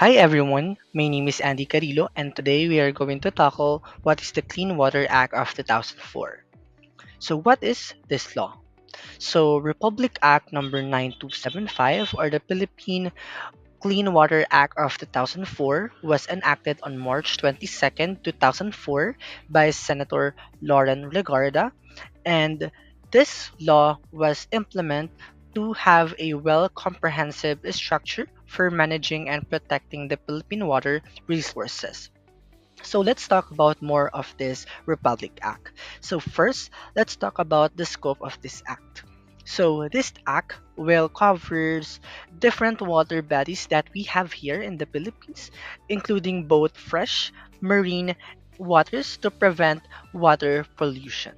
Hi everyone, my name is Andy Carillo and today we are going to tackle what is the Clean Water Act of 2004. So what is this law? So Republic Act number 9275 or the Philippine Clean Water Act of 2004 was enacted on March 22nd, 2004 by Senator Lauren Legarda, and this law was implemented to have a well comprehensive structure for managing and protecting the Philippine water resources. So let's talk about more of this Republic Act. So first, let's talk about the scope of this act. So this act will covers different water bodies that we have here in the Philippines, including both fresh, marine waters to prevent water pollution.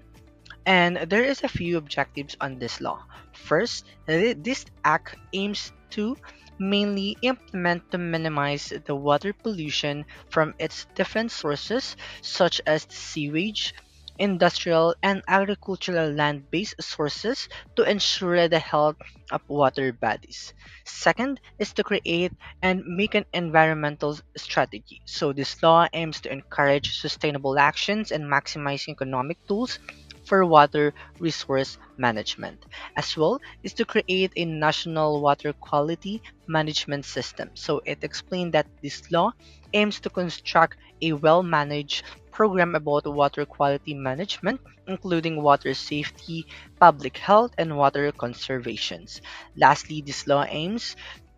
And there is a few objectives on this law. First, this act aims to mainly implement to minimize the water pollution from its different sources such as sewage, industrial and agricultural land-based sources to ensure the health of water bodies. Second is to create and make an environmental strategy. So this law aims to encourage sustainable actions and maximize economic tools for water resource management. As well is to create a national water quality management system. So it explained that this law aims to construct a well-managed program about water quality management, including water safety, public health, and water conservations. Lastly, this law aims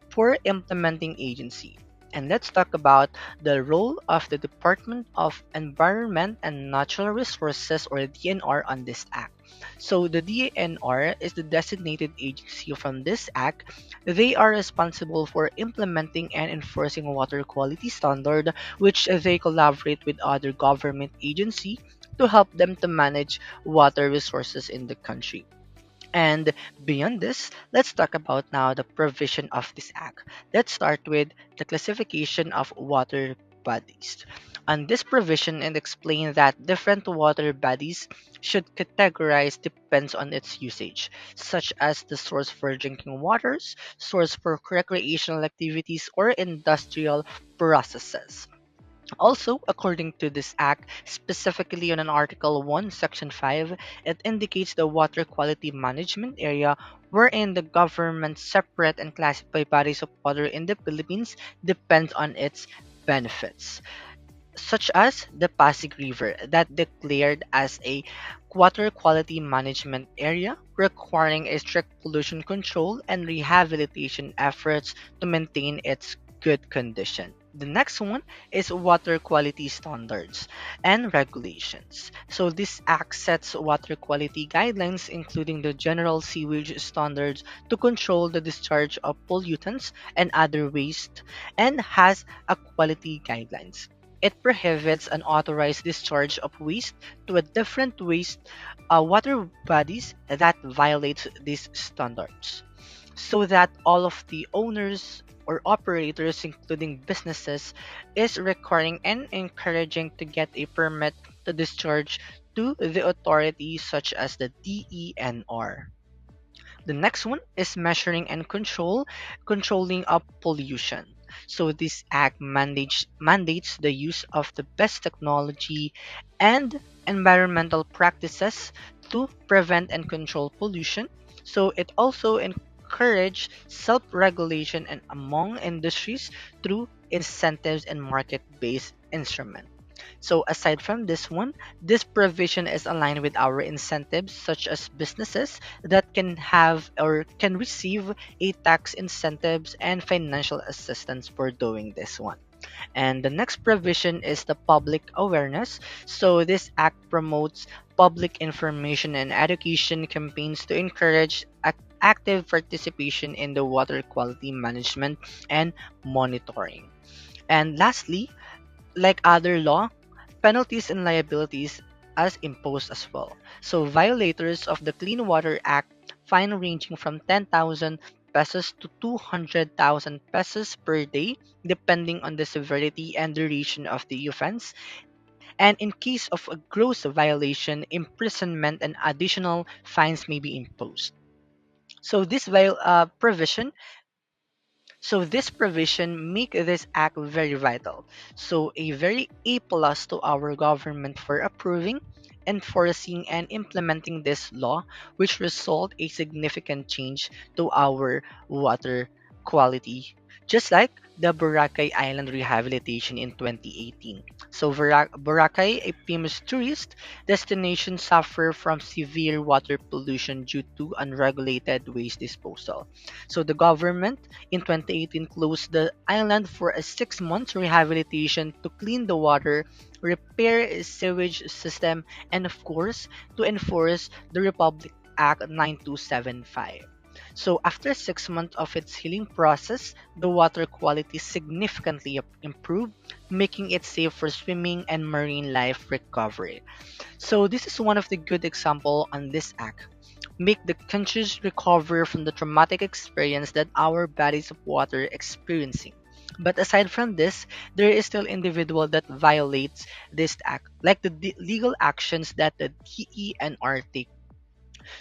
for implementing agency. And let's talk about the role of the Department of Environment and Natural Resources or DNR on this act. So the DNR is the designated agency from this act. They are responsible for implementing and enforcing water quality standard which they collaborate with other government agency to help them to manage water resources in the country. And beyond this, let's talk about now the provision of this act. Let's start with the classification of water bodies. And this provision and explain that different water bodies should categorize depends on its usage, such as the source for drinking waters, source for recreational activities, or industrial processes. Also, according to this act, specifically on an Article 1, Section 5, it indicates the water quality management area wherein the government separate and classify bodies of water in the Philippines depends on its benefits, such as the Pasig River that declared as a water quality management area requiring a strict pollution control and rehabilitation efforts to maintain its good condition. The next one is water quality standards and regulations. So this act sets water quality guidelines including the general sewage standards to control the discharge of pollutants and other waste and has a quality guidelines. It prohibits unauthorized discharge of waste to a different waste water bodies that violate these standards, so that all of the owners or operators, including businesses, is requiring and encouraging to get a permit to discharge to the authorities such as the DENR. The next one is measuring and controlling of pollution. So this act mandates the use of the best technology and environmental practices to prevent and control pollution. So it also encourage self-regulation and among industries through incentives and market-based instruments. So aside from this one, this provision is aligned with our incentives such as businesses that can have or can receive a tax incentives and financial assistance for doing this one. And the next provision is the public awareness. So this act promotes public information and education campaigns to encourage active participation in the water quality management and monitoring. And lastly, like other law, penalties and liabilities as imposed as well. So violators of the Clean Water Act fine ranging from 10,000 pesos to 200,000 pesos per day depending on the severity and duration of the offense. And in case of a gross violation, imprisonment and additional fines may be imposed. So this provision So this provision make this act very vital. So a very A plus to our government for approving, enforcing and implementing this law, which result a significant change to our water quality. Just like the Boracay Island rehabilitation in 2018. So Boracay, a famous tourist destination, suffer from severe water pollution due to unregulated waste disposal. So the government in 2018 closed the island for a 6 month rehabilitation to clean the water, repair its sewage system, and of course, to enforce the Republic Act 9275. So after 6 months of its healing process, the water quality significantly improved, making it safe for swimming and marine life recovery. So this is one of the good example on this act. Make the countries recover from the traumatic experience that our bodies of water experiencing. But aside from this, there is still individual that violates this act, like the legal actions that the DENR take.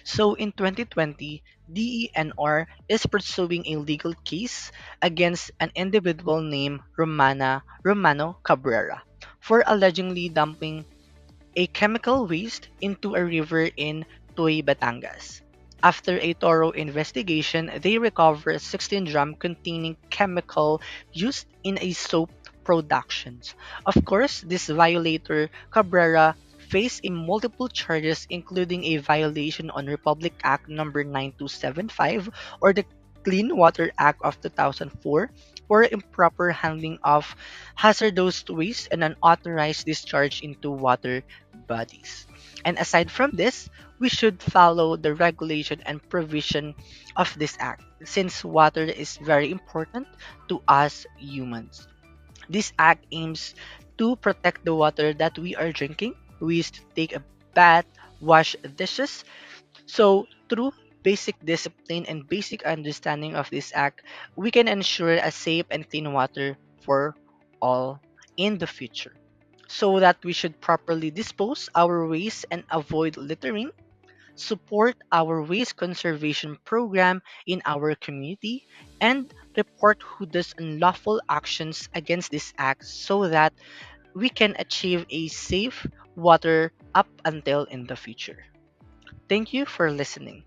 So in 2020, DENR is pursuing a legal case against an individual named Romano Cabrera for allegedly dumping a chemical waste into a river in Tuy, Batangas. After a thorough investigation, they recovered 16 drums containing chemical used in a soap productions. Of course, this violator, Cabrera, faced a multiple charges including a violation on Republic Act number 9275 or the Clean Water Act of 2004 for improper handling of hazardous waste and unauthorized discharge into water bodies. And aside from this, we should follow the regulation and provision of this act since water is very important to us humans. This act aims to protect the water that we are drinking. We used to take a bath, wash dishes. So through basic discipline and basic understanding of this act, we can ensure a safe and clean water for all in the future so that we should properly dispose our waste and avoid littering, support our waste conservation program in our community, and report who does unlawful actions against this act so that we can achieve a safe water up until in the future. Thank you for listening.